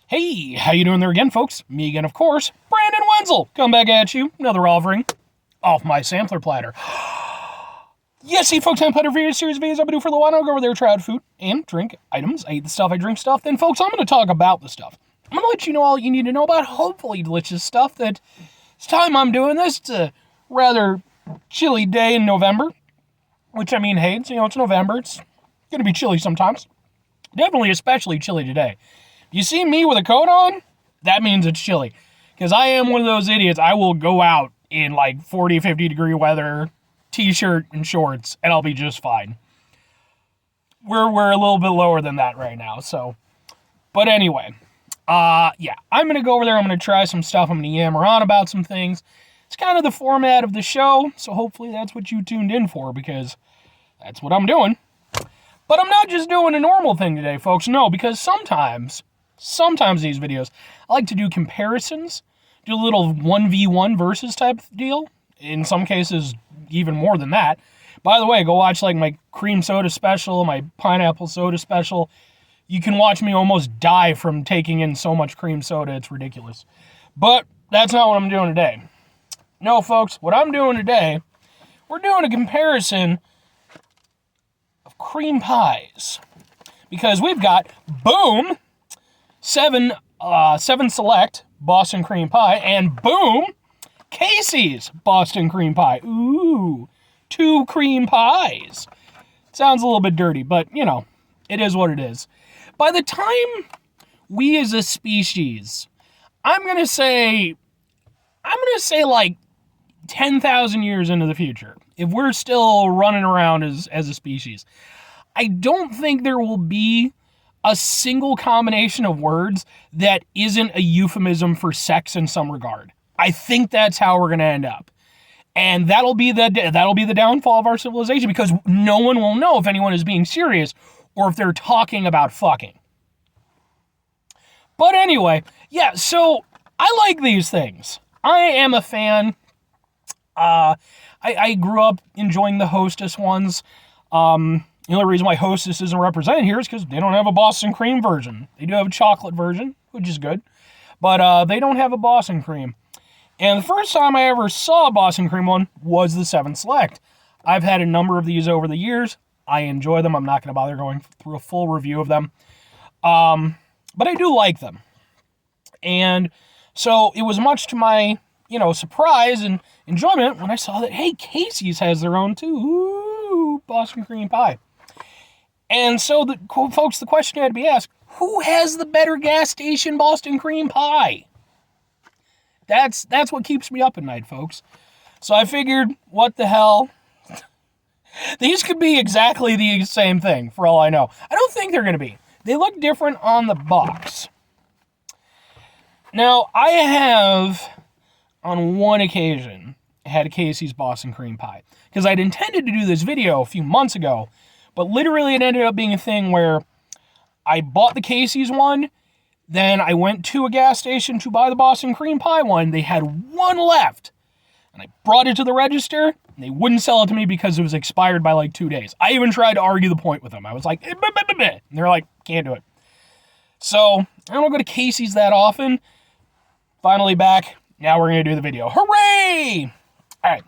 Hey, how you doing there again, folks? Me again, of course, Brandon Wenzel. Come back at you, another offering off my sampler platter. Yes, see, folks, I'm Platter video series of videos I've been doing for a little while. I'll go over there, try out food and drink items. I eat the stuff, I drink stuff. Then, folks, I'm going to talk about the stuff. I'm going to let you know all you need to know about hopefully delicious stuff. That it's time I'm doing this. It's a rather chilly day in November, which, I mean, hey, it's November. It's going to be chilly sometimes. Definitely especially chilly today. You see me with a coat on? That means it's chilly. Because I am one of those idiots. I will go out in like 40, 50 degree weather, t-shirt and shorts, and I'll be just fine. We're a little bit lower than that right now, so. But anyway, yeah, I'm going to go over there. I'm going to try some stuff. I'm going to yammer on about some things. It's kind of the format of the show, so hopefully that's what you tuned in for, because that's what I'm doing. But I'm not just doing a normal thing today, folks. No, because sometimes these videos, I like to do comparisons, do a little 1v1 versus type deal. In some cases, even more than that. By the way, go watch like my cream soda special, my pineapple soda special. You can watch me almost die from taking in so much cream soda, it's ridiculous. But that's not what I'm doing today. No, folks, what I'm doing today, we're doing a comparison of cream pies. Because we've got, boom, 7 Select Boston Creme Pie, and boom, Casey's Boston Creme Pie. Ooh, 2 cream pies. Sounds a little bit dirty, but, it is what it is. By the time we as a species, I'm going to say like 10,000 years into the future, if we're still running around as a species, I don't think there will be a single combination of words that isn't a euphemism for sex in some regard. I think that's how we're going to end up. And that'll be the downfall of our civilization, because no one will know if anyone is being serious or if they're talking about fucking. But anyway, yeah, so I like these things. I am a fan. I grew up enjoying the Hostess ones. The only reason why Hostess isn't represented here is because they don't have a Boston cream version. They do have a chocolate version, which is good. But they don't have a Boston cream. And the first time I ever saw a Boston cream one was the 7 Select. I've had a number of these over the years. I enjoy them. I'm not going to bother going through a full review of them. But I do like them. And so it was much to my, surprise and enjoyment when I saw that, hey, Casey's has their own too. Ooh, Boston Creme Pie. And so, folks, the question had to be asked, who has the better gas station Boston Creme Pie? That's what keeps me up at night, folks. So I figured, what the hell? These could be exactly the same thing, for all I know. I don't think they're going to be. They look different on the box. Now, I have, on one occasion, had a Casey's Boston Creme Pie, because I'd intended to do this video a few months ago, but literally it ended up being a thing where I bought the Casey's one, then I went to a gas station to buy the Boston Creme Pie one. They had one left, and I brought it to the register, and they wouldn't sell it to me because it was expired by like 2 days. I even tried to argue the point with them. I was like, and they're like, can't do it. So I don't go to Casey's that often. Finally back. Now we're going to do the video. Hooray! All right.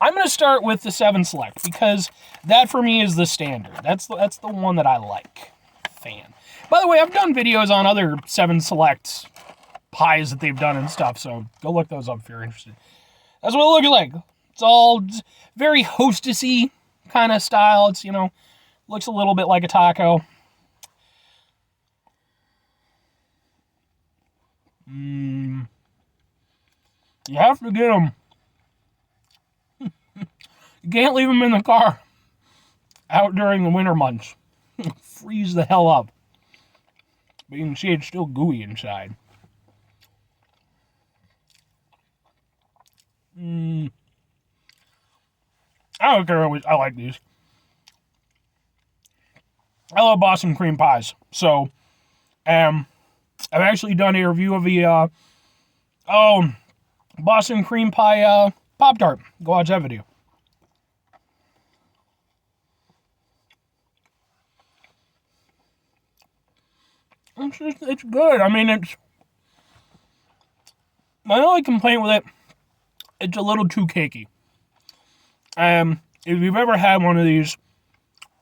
I'm going to start with the 7 Select, because that for me is the standard. That's the one that I like. Fan. By the way, I've done videos on other 7 Select pies that they've done and stuff, so go look those up if you're interested. That's what it looks like. It's all very hostessy kind of style. It's, looks a little bit like a taco. You have to get them. You can't leave them in the car out during the winter months. Freeze the hell up. But you can see it's still gooey inside. I don't care. I like these. I love Boston Creme Pies. So, I've actually done a review of the Boston Creme Pie Pop-Tart. Go watch that video. it's good. I mean, it's... My only complaint with it, it's a little too cakey. If you've ever had one of these,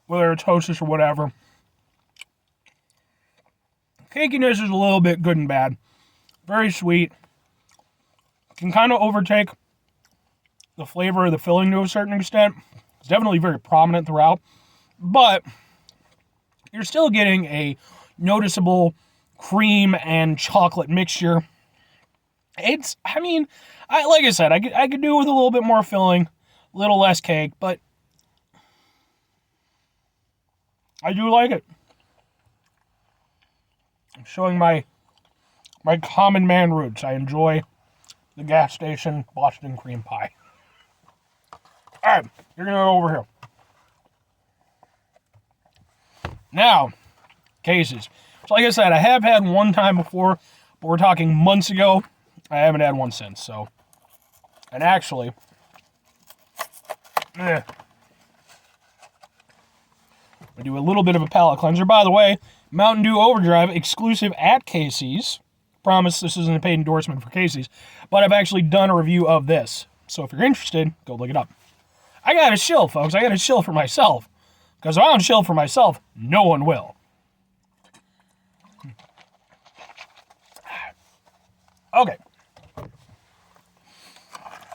whether it's Hostess or whatever, cakiness is a little bit good and bad. Very sweet. Can kind of overtake the flavor of the filling to a certain extent. It's definitely very prominent throughout. But you're still getting a noticeable cream and chocolate mixture. It's, I mean, like I said, I could do with a little bit more filling, a little less cake, but I do like it. I'm showing my common man roots. I enjoy the gas station Boston Creme Pie. All right, you're going to go over here. Now, cases. So like I said, I have had one time before, but we're talking months ago. I haven't had one since, so. And actually, I do a little bit of a palate cleanser. By the way, Mountain Dew Overdrive exclusive at Casey's. Promise this isn't a paid endorsement for Casey's, but I've actually done a review of this. So if you're interested, go look it up. I got to chill, folks. I got to chill for myself. Because if I don't chill for myself, no one will. Okay.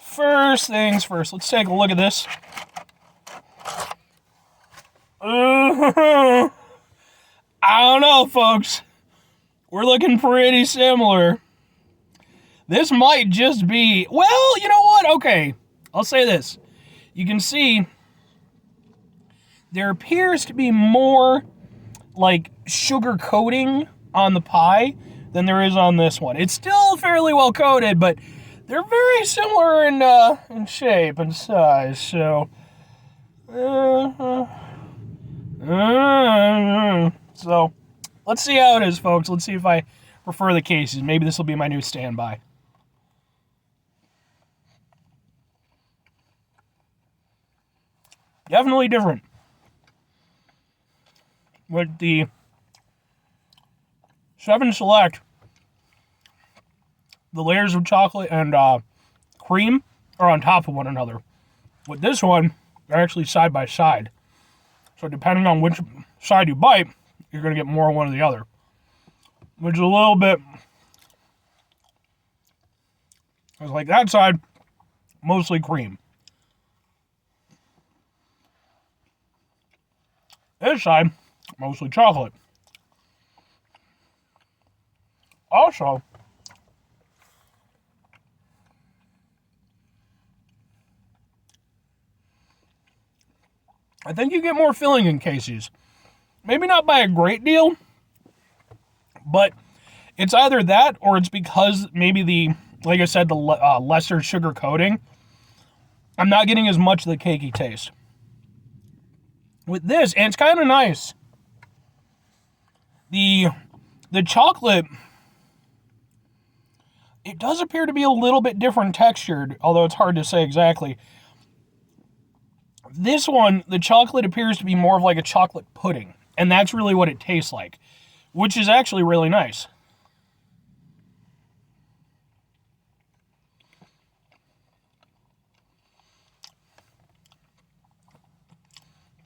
First things first, let's take a look at this. I don't know, folks. We're looking pretty similar. This might just be... Well, you know what? Okay, I'll say this. You can see there appears to be more, like, sugar coating on the pie than there is on this one. It's still fairly well coated, but they're very similar in shape and size, so... So, let's see how it is, folks. Let's see if I prefer the cases. Maybe this will be my new standby. Definitely different. With the 7 Select, the layers of chocolate and cream are on top of one another. With this one, they're actually side by side. So depending on which side you bite, you're going to get more of one or the other. Which is a little bit... It's like that side, mostly cream. This side, mostly chocolate. Also, I think you get more filling in Casey's. Maybe not by a great deal, but it's either that or it's because maybe the, like I said, the lesser sugar coating. I'm not getting as much of the cakey taste. With this, and it's kind of nice. The chocolate, it does appear to be a little bit different textured, although it's hard to say exactly. This one, the chocolate appears to be more of like a chocolate pudding, and that's really what it tastes like, which is actually really nice.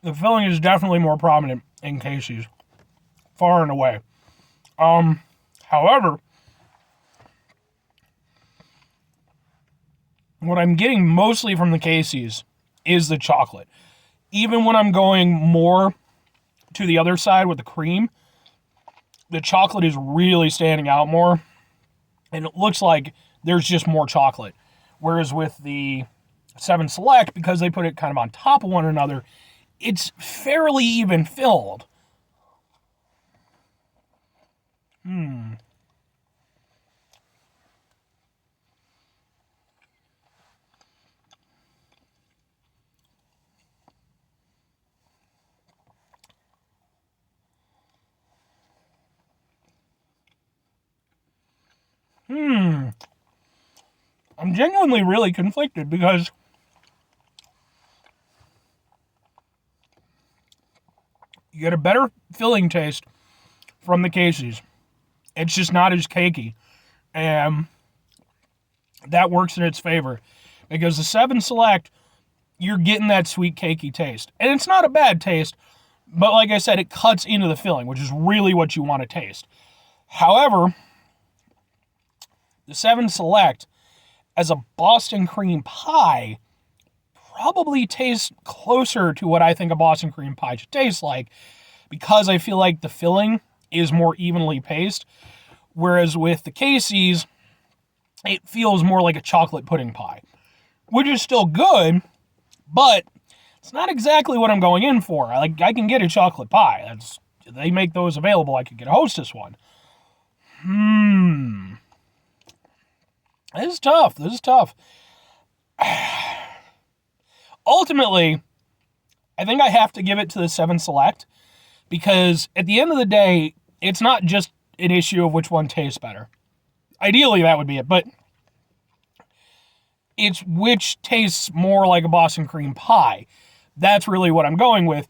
The filling is definitely more prominent in Casey's, far and away. However, what I'm getting mostly from the Casey's is the chocolate. Even when I'm going more to the other side with the cream, the chocolate is really standing out more, and it looks like there's just more chocolate. Whereas with the 7 Select, because they put it kind of on top of one another, it's fairly even filled. I'm genuinely really conflicted because you get a better filling taste from the Casey's. It's just not as cakey. And that works in its favor. Because the 7 Select, you're getting that sweet cakey taste. And it's not a bad taste, but like I said, it cuts into the filling, which is really what you want to taste. However, the 7 Select, as a Boston cream pie, probably tastes closer to what I think a Boston cream pie should taste like, because I feel like the filling is more evenly paced, whereas with the Casey's, it feels more like a chocolate pudding pie, which is still good, but it's not exactly what I'm going in for. I can get a chocolate pie. They make those available. I could get a Hostess one. This is tough. Ultimately, I think I have to give it to the 7 Select, because at the end of the day, it's not just an issue of which one tastes better. Ideally, that would be it, but it's which tastes more like a Boston cream pie. That's really what I'm going with,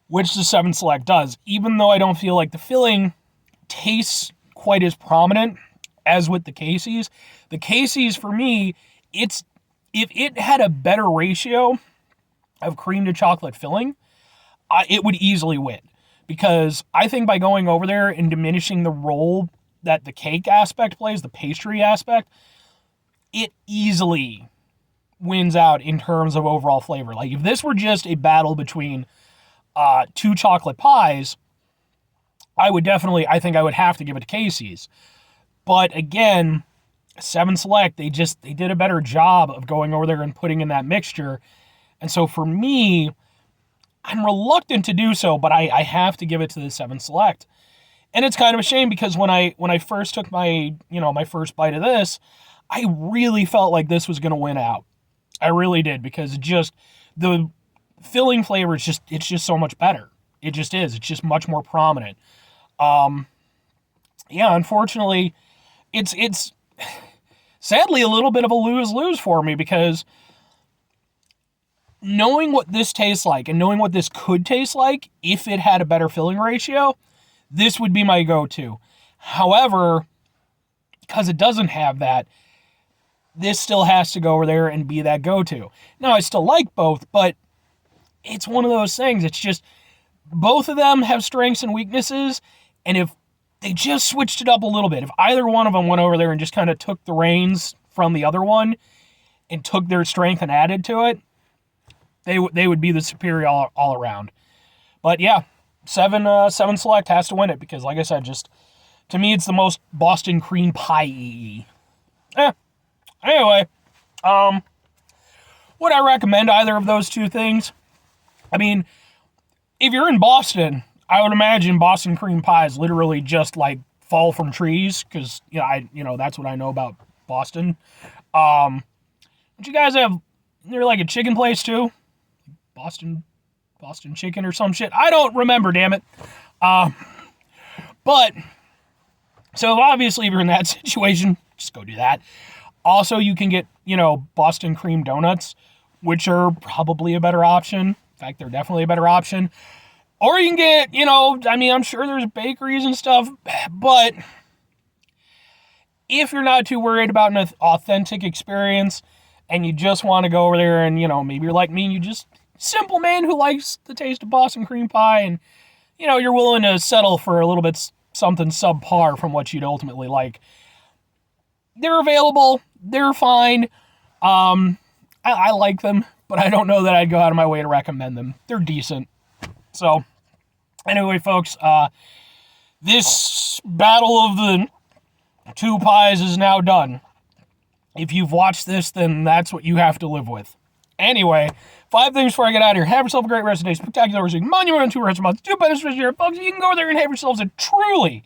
which the 7 Select does. Even though I don't feel like the filling tastes quite as prominent as with the Casey's. The Casey's, for me, if it had a better ratio of cream to chocolate filling, it would easily win. Because I think by going over there and diminishing the role that the cake aspect plays, the pastry aspect, it easily wins out in terms of overall flavor. Like, if this were just a battle between 2 chocolate pies, I think I would have to give it to Casey's. But again, 7 Select, they did a better job of going over there and putting in that mixture. And so for me, I'm reluctant to do so, but I have to give it to the 7 Select. And it's kind of a shame, because when I first took my first bite of this, I really felt like this was going to win out. I really did, because the filling flavor it's just so much better. It just is. It's just much more prominent. Unfortunately, it's sadly a little bit of a lose-lose for me, because knowing what this tastes like and knowing what this could taste like if it had a better filling ratio, this would be my go-to. However, because it doesn't have that, this still has to go over there and be that go-to. Now, I still like both, but it's one of those things. It's just, both of them have strengths and weaknesses, and if they just switched it up a little bit, if either one of them went over there and just kind of took the reins from the other one and took their strength and added to it, they would be the superior all around. But yeah, 7 Select has to win it, because like I said, just to me, it's the most Boston cream pie-y. Anyway, would I recommend either of those two things? I mean, if you're in Boston, I would imagine Boston cream pies literally just like fall from trees, because that's what I know about Boston. But you guys have, they're like a chicken place too, Boston chicken or some shit. I don't remember, damn it. But so obviously, if you're in that situation, just go do that. Also, you can get Boston cream donuts, which are probably a better option. In fact, they're definitely a better option. Or you can get, I'm sure there's bakeries and stuff, but if you're not too worried about an authentic experience and you just want to go over there and, maybe you're like me and you just simple man who likes the taste of Boston cream pie and, you're willing to settle for a little bit something subpar from what you'd ultimately like, they're available. They're fine. I like them, but I don't know that I'd go out of my way to recommend them. They're decent. So, anyway, folks, this battle of the 2 pies is now done. If you've watched this, then that's what you have to live with. Anyway, 5 things before I get out of here. Have yourself a great rest of the day. Spectacular rest of the week. Monumental 2 rest of the month. 2 benefits for your folks. You can go there and have yourselves a true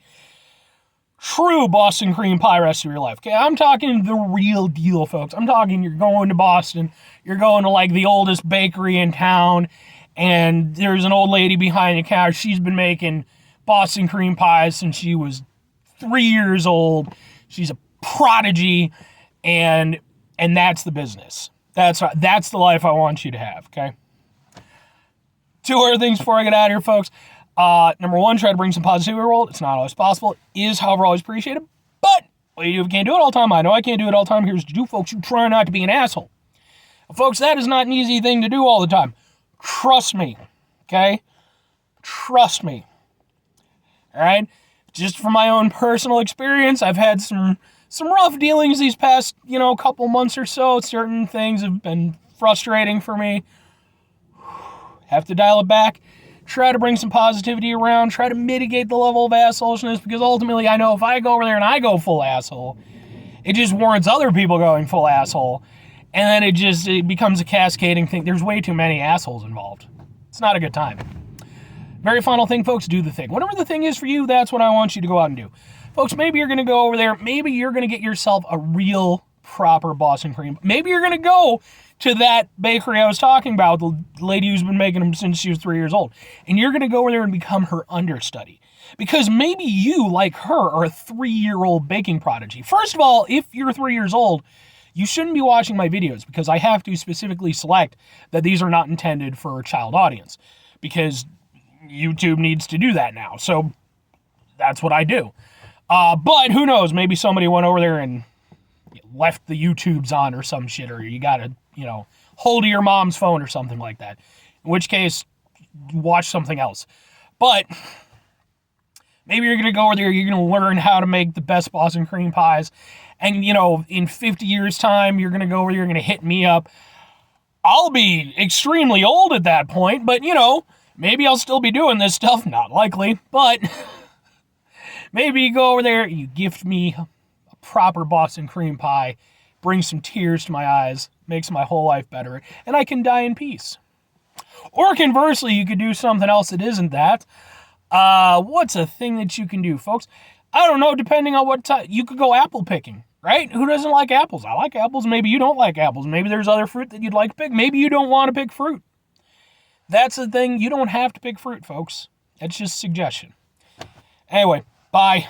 Boston cream pie rest of your life. Okay, I'm talking the real deal, folks. I'm talking you're going to Boston. You're going to like the oldest bakery in town, and there's an old lady behind the counter. She's been making Boston cream pies since she was 3 years old. She's a prodigy, and that's the business. That's the life I want you to have, okay? 2 other things before I get out of here, folks. Number one, try to bring some positivity to the world. It's not always possible. It is, however, always appreciated. But what do you do if you can't do it all the time? I know I can't do it all the time. Here's what you do, folks. You try not to be an asshole. Folks, that is not an easy thing to do all the time. Trust me, okay? Trust me. All right? Just from my own personal experience, I've had some rough dealings these past, couple months or so. Certain things have been frustrating for me. Have to dial it back. Try to bring some positivity around. Try to mitigate the level of assholishness, because ultimately I know if I go over there and I go full asshole, it just warrants other people going full asshole. And then it becomes a cascading thing. There's way too many assholes involved. It's not a good time. Very final thing, folks, do the thing. Whatever the thing is for you, that's what I want you to go out and do. Folks, maybe you're going to go over there. Maybe you're going to get yourself a real, proper Boston cream. Maybe you're going to go to that bakery I was talking about, the lady who's been making them since she was 3 years old. And you're going to go over there and become her understudy. Because maybe you, like her, are a 3-year-old baking prodigy. First of all, if you're 3 years old, you shouldn't be watching my videos, because I have to specifically select that these are not intended for a child audience. Because YouTube needs to do that now. So that's what I do. But who knows? Maybe somebody went over there and left the YouTubes on or some shit, or you got to, hold to your mom's phone or something like that. In which case, watch something else. But maybe you're going to go over there, you're going to learn how to make the best Boston cream pies. And, in 50 years' time, you're going to go over there, you're going to hit me up. I'll be extremely old at that point, but, maybe I'll still be doing this stuff. Not likely, but maybe you go over there, you gift me a proper Boston cream pie, brings some tears to my eyes, makes my whole life better, and I can die in peace. Or conversely, you could do something else that isn't that. What's a thing that you can do, folks? I don't know, depending on what time. You could go apple picking, right? Who doesn't like apples? I like apples. Maybe you don't like apples. Maybe there's other fruit that you'd like to pick. Maybe you don't want to pick fruit. That's the thing. You don't have to pick fruit, folks. That's just a suggestion. Anyway, bye.